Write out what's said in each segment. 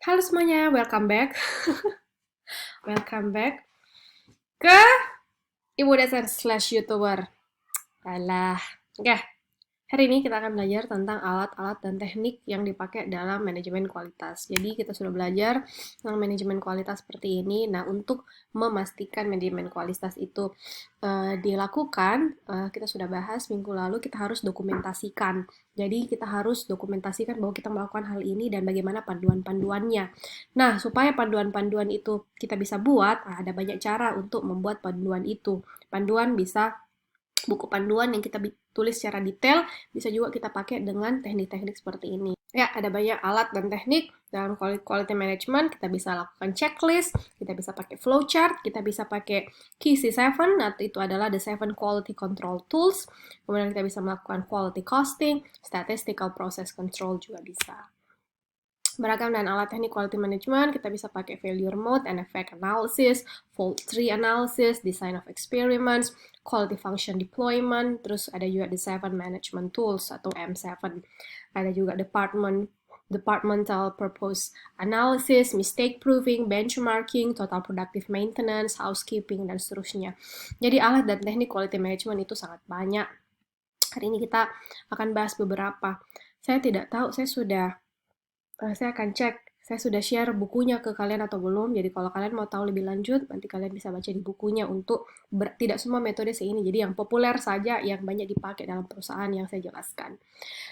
Halo semuanya, welcome back. Welcome back ke Ibu Dosen slash YouTuber. Alah, oke. Hari ini kita akan belajar tentang alat-alat dan teknik yang dipakai dalam manajemen kualitas. Jadi kita sudah belajar tentang manajemen kualitas seperti ini. Nah, untuk memastikan manajemen kualitas itu dilakukan, kita sudah bahas minggu lalu, kita harus dokumentasikan. Jadi kita harus dokumentasikan bahwa kita melakukan hal ini dan bagaimana panduan-panduannya. Nah, supaya panduan-panduan itu kita bisa buat, ada banyak cara untuk membuat panduan itu. Panduan bisa buku panduan yang kita tulis secara detail, bisa juga kita pakai dengan teknik-teknik seperti ini. Ya, ada banyak alat dan teknik dalam quality management. Kita bisa lakukan checklist, kita bisa pakai flowchart, kita bisa pakai Key C7, atau itu adalah the 7 quality control tools. Kemudian kita bisa melakukan quality costing, statistical process control juga bisa. Beragam dan alat teknik quality management, kita bisa pakai failure mode and effect analysis, fault tree analysis, design of experiments, quality function deployment, terus ada juga the 7 management tools atau M7. Ada juga departmental purpose analysis, mistake proofing, benchmarking, total productive maintenance, housekeeping, dan seterusnya. Jadi alat dan teknik quality management itu sangat banyak. Hari ini kita akan bahas beberapa. Saya tidak tahu, saya akan cek, saya sudah share bukunya ke kalian atau belum. Jadi kalau kalian mau tahu lebih lanjut, nanti kalian bisa baca di bukunya untuk tidak semua metode seini. Jadi yang populer saja, yang banyak dipakai dalam perusahaan yang saya jelaskan.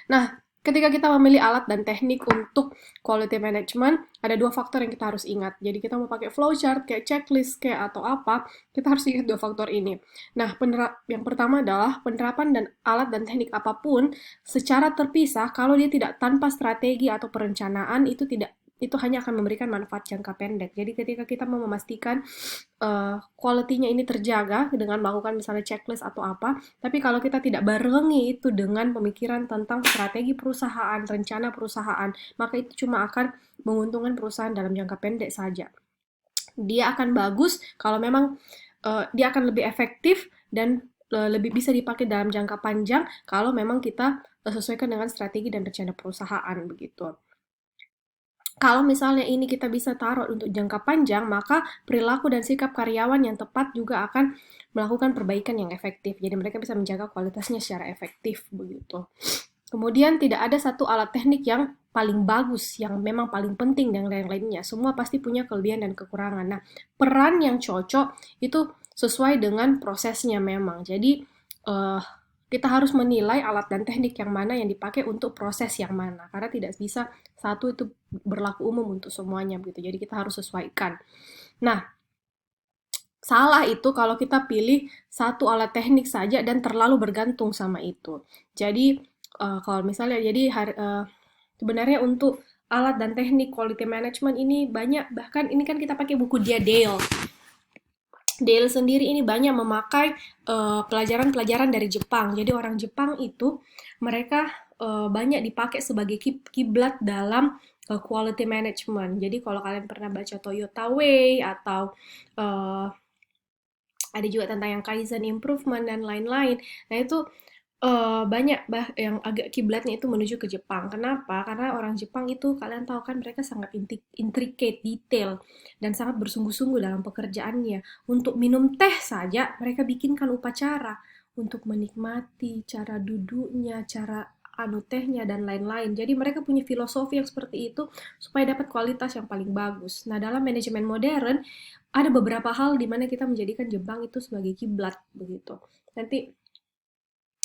Nah, ketika kita memilih alat dan teknik untuk quality management, ada dua faktor yang kita harus ingat. Jadi kita mau pakai flowchart, kayak checklist, kayak atau apa, kita harus ingat dua faktor ini. Nah, yang pertama adalah penerapan dan alat dan teknik apapun secara terpisah, kalau dia tidak tanpa strategi atau perencanaan, itu hanya akan memberikan manfaat jangka pendek. Jadi ketika kita mau memastikan quality-nya ini terjaga dengan melakukan misalnya checklist atau apa, tapi kalau kita tidak barengi itu dengan pemikiran tentang strategi perusahaan, rencana perusahaan, maka itu cuma akan menguntungkan perusahaan dalam jangka pendek saja. Dia akan bagus kalau memang dia akan lebih efektif dan lebih bisa dipakai dalam jangka panjang kalau memang kita sesuaikan dengan strategi dan rencana perusahaan begitu. Kalau misalnya ini kita bisa taruh untuk jangka panjang, maka perilaku dan sikap karyawan yang tepat juga akan melakukan perbaikan yang efektif. Jadi mereka bisa menjaga kualitasnya secara efektif begitu. Kemudian tidak ada satu alat teknik yang paling bagus, yang memang paling penting dan lain-lainnya. Semua pasti punya kelebihan dan kekurangan. Nah, peran yang cocok itu sesuai dengan prosesnya memang. Jadi kita harus menilai alat dan teknik yang mana yang dipakai untuk proses yang mana. Karena tidak bisa satu itu berlaku umum untuk semuanya begitu. Jadi kita harus sesuaikan. Nah, salah itu kalau kita pilih satu alat teknik saja dan terlalu bergantung sama itu. Jadi kalau misalnya sebenarnya untuk alat dan teknik quality management ini banyak, bahkan ini kan kita pakai buku dia Dale. Dale sendiri ini banyak memakai pelajaran-pelajaran dari Jepang. Jadi orang Jepang itu mereka banyak dipakai sebagai kiblat dalam quality management. Jadi kalau kalian pernah baca Toyota Way atau uh, ada juga tentang yang Kaizen improvement dan lain-lain. Nah, itu banyak yang agak kiblatnya itu menuju ke Jepang. Kenapa? Karena orang Jepang itu kalian tahu kan mereka sangat intricate, detail dan sangat bersungguh-sungguh dalam pekerjaannya. Untuk minum teh saja mereka bikinkan upacara untuk menikmati cara duduknya, cara anu tehnya dan lain-lain. Jadi mereka punya filosofi yang seperti itu supaya dapat kualitas yang paling bagus. Nah, dalam manajemen modern ada beberapa hal di mana kita menjadikan Jepang itu sebagai kiblat begitu. Nanti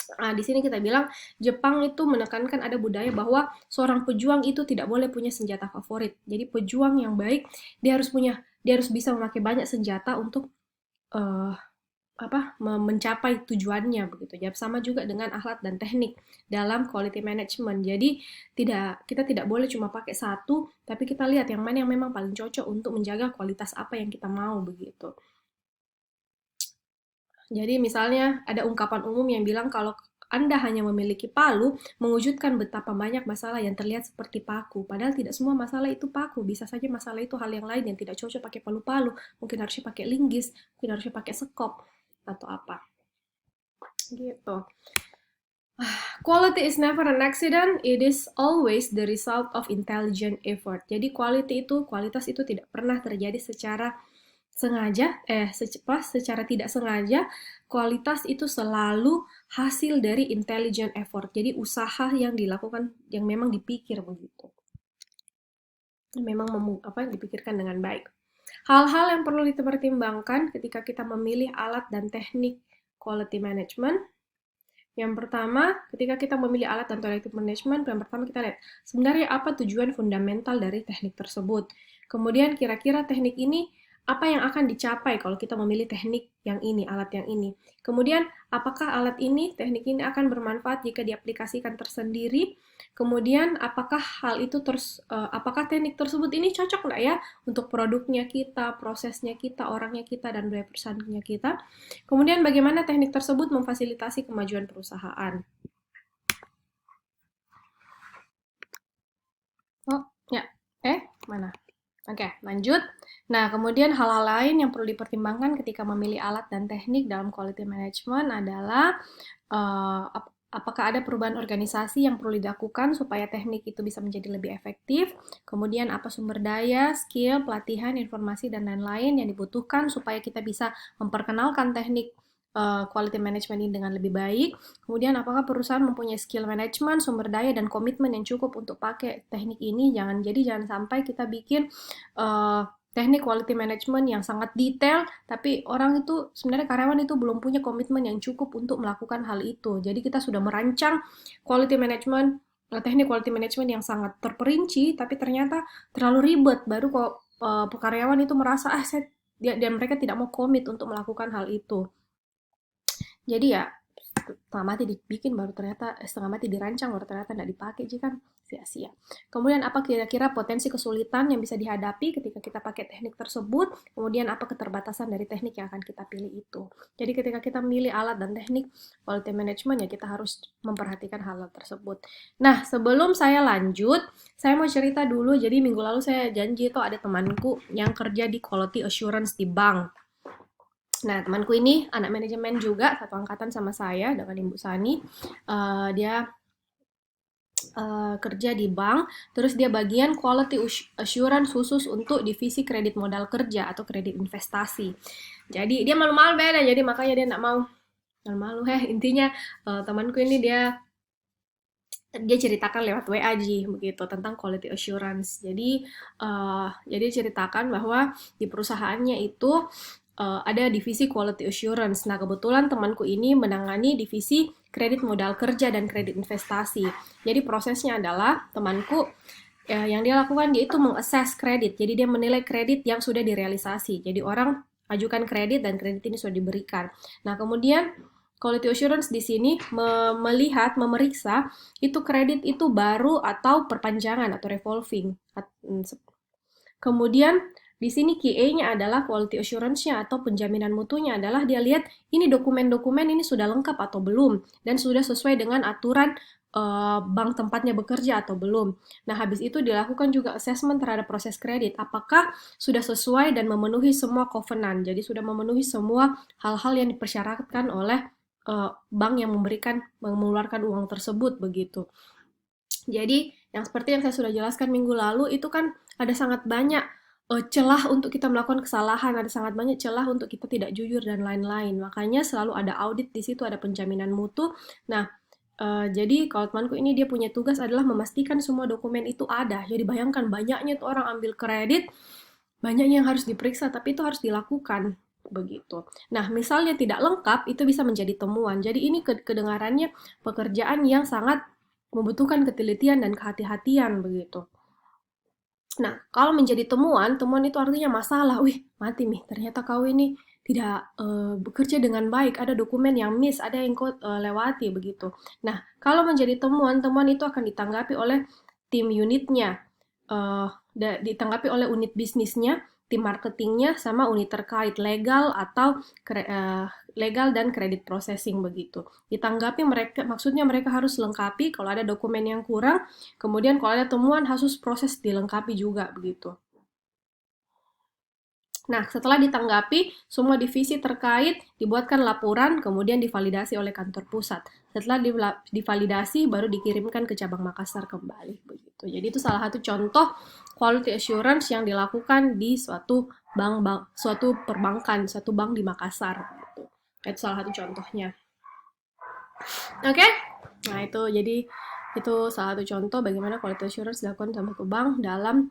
di sini kita bilang Jepang itu menekankan ada budaya bahwa seorang pejuang itu tidak boleh punya senjata favorit. Jadi pejuang yang baik dia harus bisa memakai banyak senjata untuk uh, mencapai tujuannya begitu. Ya, sama juga dengan alat dan teknik dalam quality management. Jadi kita tidak boleh cuma pakai satu, tapi kita lihat yang mana yang memang paling cocok untuk menjaga kualitas apa yang kita mau begitu. Jadi misalnya ada ungkapan umum yang bilang kalau Anda hanya memiliki palu, mewujudkan betapa banyak masalah yang terlihat seperti paku. Padahal tidak semua masalah itu paku. Bisa saja masalah itu hal yang lain yang tidak cocok pakai palu-palu. Mungkin harusnya pakai linggis, mungkin harusnya pakai sekop, atau apa. Gitu. Quality is never an accident, it is always the result of intelligent effort. Jadi kualitas itu tidak pernah terjadi secara sengaja, secara tidak sengaja. Kualitas itu selalu hasil dari intelligent effort. Jadi usaha yang dilakukan, yang memang dipikir begitu. Memang dipikirkan dengan baik. Hal-hal yang perlu dipertimbangkan ketika kita memilih alat dan teknik quality management. Yang pertama, ketika kita memilih alat dan quality management, yang pertama kita lihat sebenarnya apa tujuan fundamental dari teknik tersebut. Kemudian kira-kira teknik ini apa yang akan dicapai kalau kita memilih teknik yang ini, alat yang ini. Kemudian, apakah alat ini, teknik ini akan bermanfaat jika diaplikasikan tersendiri? Kemudian, apakah apakah teknik tersebut ini cocok nggak ya untuk produknya kita, prosesnya kita, orangnya kita, dan budaya perusahaannya kita? Kemudian, bagaimana teknik tersebut memfasilitasi kemajuan perusahaan? Oh, ya. Mana? Oke, lanjut. Nah, kemudian hal-hal lain yang perlu dipertimbangkan ketika memilih alat dan teknik dalam quality management adalah apakah ada perubahan organisasi yang perlu dilakukan supaya teknik itu bisa menjadi lebih efektif. Kemudian apa sumber daya, skill, pelatihan, informasi, dan lain-lain yang dibutuhkan supaya kita bisa memperkenalkan teknik quality management ini dengan lebih baik. Kemudian apakah perusahaan mempunyai skill management, sumber daya, dan komitmen yang cukup untuk pakai teknik ini. Jangan sampai kita bikin teknik quality management yang sangat detail, tapi orang itu sebenarnya karyawan itu belum punya komitmen yang cukup untuk melakukan hal itu. Jadi kita sudah merancang quality management, teknik quality management yang sangat terperinci, tapi ternyata terlalu ribet. Baru kok karyawan itu merasa dan mereka tidak mau komit untuk melakukan hal itu. Jadi ya setengah mati dibikin baru ternyata setengah mati dirancang baru ternyata tidak dipakai jadi kan sia-sia. Kemudian apa kira-kira potensi kesulitan yang bisa dihadapi ketika kita pakai teknik tersebut? Kemudian apa keterbatasan dari teknik yang akan kita pilih itu? Jadi ketika kita memilih alat dan teknik quality management ya kita harus memperhatikan hal tersebut. Nah, sebelum saya lanjut, saya mau cerita dulu. Jadi minggu lalu saya janji itu ada temanku yang kerja di quality assurance di bank. Nah, temanku ini anak manajemen juga, satu angkatan sama saya dengan Ibu Sani. Dia kerja di bank, terus dia bagian quality assurance khusus untuk divisi kredit modal kerja atau kredit investasi. Jadi dia malu-malu beda, jadi makanya dia nggak mau malu-malu. Intinya temanku ini dia ceritakan lewat WA begitu tentang quality assurance. Jadi ceritakan bahwa di perusahaannya itu ada divisi quality assurance. Nah, kebetulan temanku ini menangani divisi kredit modal kerja dan kredit investasi. Jadi prosesnya adalah temanku yang dia lakukan dia itu mengakses kredit. Jadi dia menilai kredit yang sudah direalisasi. Jadi orang ajukan kredit dan kredit ini sudah diberikan. Nah, kemudian quality assurance di sini memeriksa itu kredit itu baru atau perpanjangan atau revolving. Kemudian di sini QA-nya adalah quality assurance-nya atau penjaminan mutunya adalah dia lihat ini dokumen-dokumen ini sudah lengkap atau belum dan sudah sesuai dengan aturan bank tempatnya bekerja atau belum. Nah, habis itu dilakukan juga assessment terhadap proses kredit. Apakah sudah sesuai dan memenuhi semua covenant. Jadi sudah memenuhi semua hal-hal yang dipersyaratkan oleh bank yang mengeluarkan uang tersebut begitu. Jadi yang seperti yang saya sudah jelaskan minggu lalu itu kan ada sangat banyak celah untuk kita melakukan kesalahan, ada sangat banyak celah untuk kita tidak jujur dan lain-lain. Makanya selalu ada audit di situ, ada penjaminan mutu. Nah, jadi kalau temanku ini dia punya tugas adalah memastikan semua dokumen itu ada. Jadi bayangkan banyaknya tuh orang ambil kredit, banyaknya yang harus diperiksa, tapi itu harus dilakukan begitu. Nah, misalnya tidak lengkap, itu bisa menjadi temuan. Jadi ini kedengarannya pekerjaan yang sangat membutuhkan ketelitian dan kehati-hatian begitu. Nah, kalau menjadi temuan itu artinya masalah. Wih, mati nih, ternyata kau ini tidak bekerja dengan baik, ada dokumen yang miss, ada yang kau lewati begitu. Nah, kalau menjadi temuan itu akan ditanggapi oleh tim unitnya, ditanggapi oleh unit bisnisnya, tim marketingnya, sama unit terkait legal atau legal dan kredit processing begitu. Ditanggapi mereka, maksudnya mereka harus lengkapi kalau ada dokumen yang kurang, kemudian kalau ada temuan harus proses dilengkapi juga begitu. Nah, setelah ditanggapi, semua divisi terkait dibuatkan laporan, kemudian divalidasi oleh kantor pusat. Setelah divalidasi, baru dikirimkan ke cabang Makassar kembali. Begitu. Jadi itu salah satu contoh quality assurance yang dilakukan di suatu suatu perbankan, suatu bank di Makassar. Gitu. Itu salah satu contohnya. Oke? Nah, itu salah satu contoh bagaimana quality assurance dilakukan sama satu bank dalam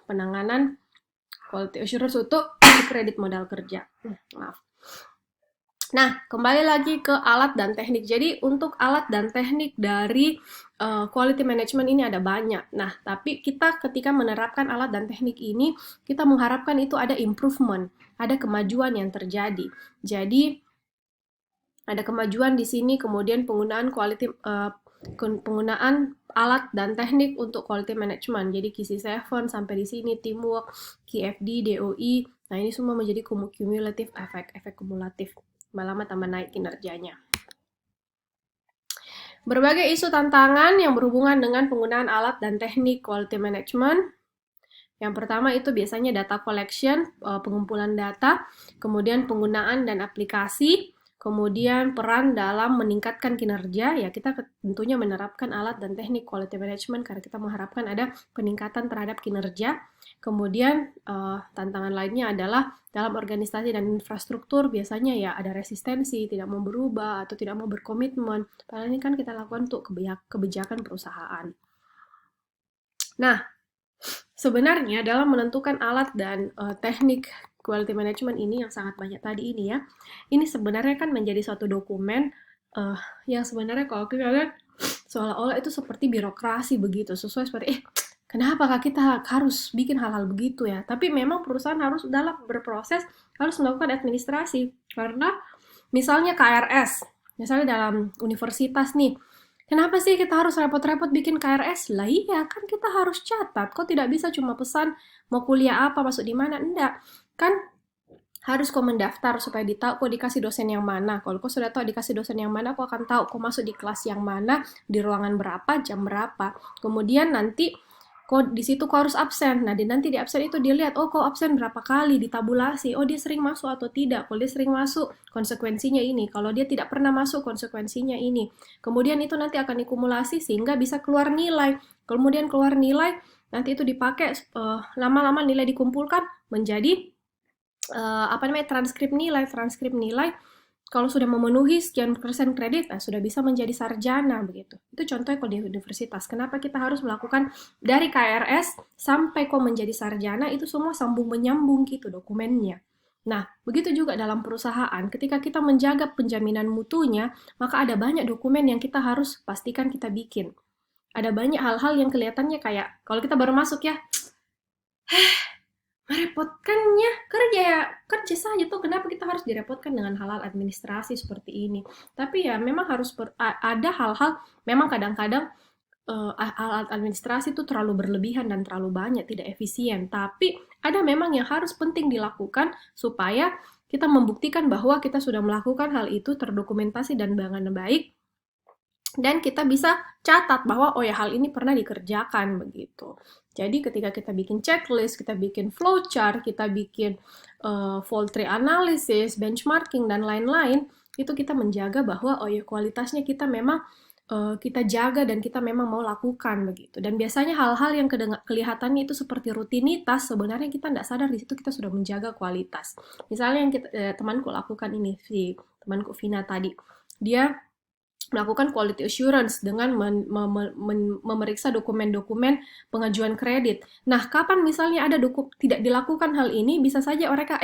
penanganan quality assurance untuk kredit modal kerja. Maaf. Nah, kembali lagi ke alat dan teknik. Jadi, untuk alat dan teknik dari quality management ini ada banyak. Nah, tapi kita ketika menerapkan alat dan teknik ini, kita mengharapkan itu ada improvement, ada kemajuan yang terjadi. Jadi, ada kemajuan di sini, kemudian penggunaan alat dan teknik untuk quality management. Jadi KISI 7 sampai di sini, teamwork, KFD, DOI. Nah, ini semua menjadi cumulative efek kumulatif. Lama tambah naik kinerjanya. Berbagai isu tantangan yang berhubungan dengan penggunaan alat dan teknik quality management. Yang pertama itu biasanya data collection, pengumpulan data, kemudian penggunaan dan aplikasi, kemudian peran dalam meningkatkan kinerja, ya kita tentunya menerapkan alat dan teknik quality management karena kita mengharapkan ada peningkatan terhadap kinerja. Kemudian tantangan lainnya adalah dalam organisasi dan infrastruktur biasanya ya ada resistensi, tidak mau berubah atau tidak mau berkomitmen. Padahal ini kan kita lakukan untuk kebijakan perusahaan. Nah, sebenarnya dalam menentukan alat dan teknik quality management ini yang sangat banyak tadi ini ya, ini sebenarnya kan menjadi suatu dokumen yang sebenarnya kalau kita lihat seolah-olah itu seperti birokrasi begitu, sesuai seperti kenapa kita harus bikin hal-hal begitu ya? Tapi memang perusahaan harus dalam berproses harus melakukan administrasi karena misalnya KRS, misalnya dalam universitas nih, kenapa sih kita harus repot-repot bikin KRS? Lah iya, kan kita harus catat. Kok tidak bisa cuma pesan mau kuliah apa, masuk di mana? Enggak. Kan harus kau mendaftar supaya kau dikasih dosen yang mana. Kalau kau sudah tahu dikasih dosen yang mana, kau akan tahu kau masuk di kelas yang mana, di ruangan berapa, jam berapa. Kemudian nanti kau di situ kau harus absen. Nah, nanti di absen itu dilihat, oh kau absen berapa kali, ditabulasi. Oh dia sering masuk atau tidak. Kalau dia sering masuk, konsekuensinya ini. Kalau dia tidak pernah masuk, konsekuensinya ini. Kemudian itu nanti akan dikumulasi sehingga bisa keluar nilai. Kemudian keluar nilai, nanti itu dipakai lama-lama nilai dikumpulkan menjadi transkrip nilai kalau sudah memenuhi sekian persen kredit sudah bisa menjadi sarjana begitu. Itu contohnya kalau di universitas. Kenapa kita harus melakukan dari KRS sampai kok menjadi sarjana itu semua sambung menyambung gitu dokumennya. Nah, begitu juga dalam perusahaan, ketika kita menjaga penjaminan mutunya, maka ada banyak dokumen yang kita harus pastikan kita bikin. Ada banyak hal-hal yang kelihatannya kayak, kalau kita baru masuk ya, merepotkannya kerja saja tuh kenapa kita harus direpotkan dengan hal-hal administrasi seperti ini. Tapi ya memang harus ada hal-hal memang kadang-kadang alat administrasi itu terlalu berlebihan dan terlalu banyak tidak efisien, tapi ada memang yang harus penting dilakukan supaya kita membuktikan bahwa kita sudah melakukan hal itu terdokumentasi dan dengan baik dan kita bisa catat bahwa oh ya hal ini pernah dikerjakan begitu. Jadi ketika kita bikin checklist, kita bikin flowchart, kita bikin fault tree analysis, benchmarking dan lain-lain, itu kita menjaga bahwa oh ya kualitasnya kita memang kita jaga dan kita memang mau lakukan begitu. Dan biasanya hal-hal yang kelihatannya itu seperti rutinitas, sebenarnya kita tidak sadar di situ kita sudah menjaga kualitas. Misalnya yang temanku lakukan ini, si temanku Vina tadi, dia melakukan quality assurance dengan memeriksa dokumen-dokumen pengajuan kredit. Nah, kapan misalnya ada tidak dilakukan hal ini, bisa saja mereka,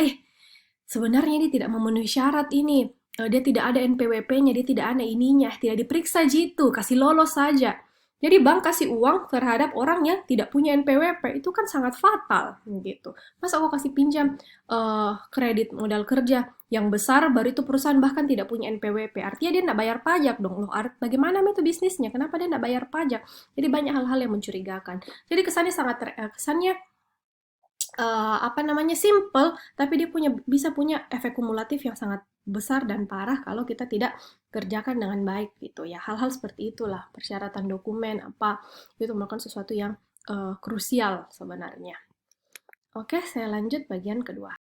sebenarnya dia tidak memenuhi syarat ini. Dia tidak ada NPWP-nya, dia tidak ada ininya, tidak diperiksa gitu, kasih lolos saja. Jadi bank kasih uang terhadap orang yang tidak punya NPWP, itu kan sangat fatal gitu. Masa aku kasih pinjam kredit modal kerja yang besar, baru itu perusahaan bahkan tidak punya NPWP. Artinya dia tidak bayar pajak dong. Loh, bagaimana itu bisnisnya? Kenapa dia tidak bayar pajak? Jadi banyak hal-hal yang mencurigakan. Jadi kesannya simple, tapi dia bisa punya efek kumulatif yang sangat besar dan parah kalau kita tidak kerjakan dengan baik gitu ya. Hal-hal seperti itulah persyaratan dokumen apa itu merupakan sesuatu yang krusial sebenarnya. Oke, saya lanjut bagian kedua.